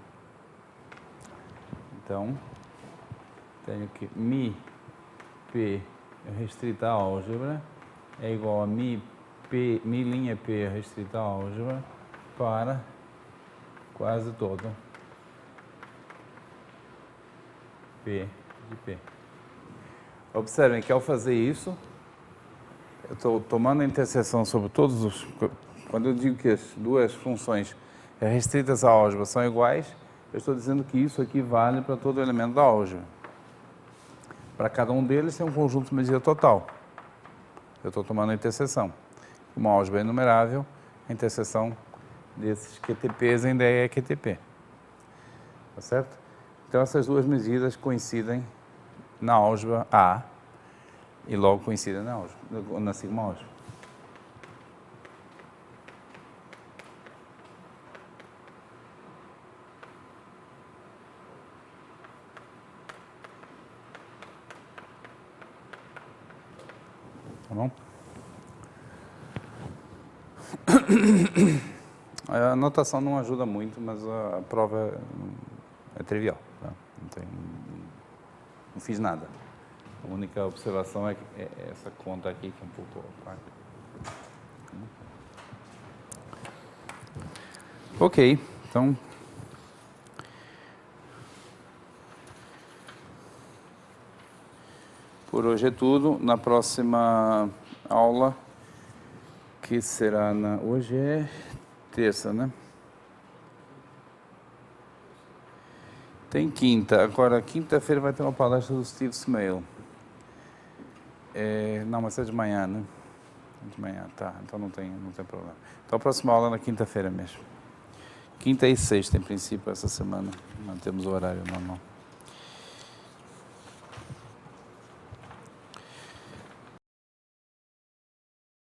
Então, tenho que Mi P restrita à álgebra é igual a Mi linha P restrita à álgebra para quase todo P de P. Observem que ao fazer isso, eu estou tomando a interseção sobre todos os... Quando eu digo que as duas funções restritas à álgebra são iguais, eu estou dizendo que isso aqui vale para todo elemento da álgebra. Para cada um deles tem um conjunto de medida total. Eu estou tomando a interseção. Uma álgebra é enumerável, a interseção desses QTPs ainda é QTP. Tá certo? Então essas duas medidas coincidem na álgebra A e logo coincidem na álgebra, na sigma álgebra. Tá bom? A anotação não ajuda muito, mas a prova é trivial. Tá? Não fiz nada. A única observação é essa conta aqui, que é um pouco opaca. Ok, então... Por hoje é tudo. Na próxima aula, que será na... Hoje é terça, né? Tem quinta. Agora, quinta-feira vai ter uma palestra do Steve Smale. Não, mas é de manhã, né? De manhã, tá. Então não tem problema. Então a próxima aula é na quinta-feira mesmo. Quinta e sexta, em princípio, essa semana. Mantemos o horário normal.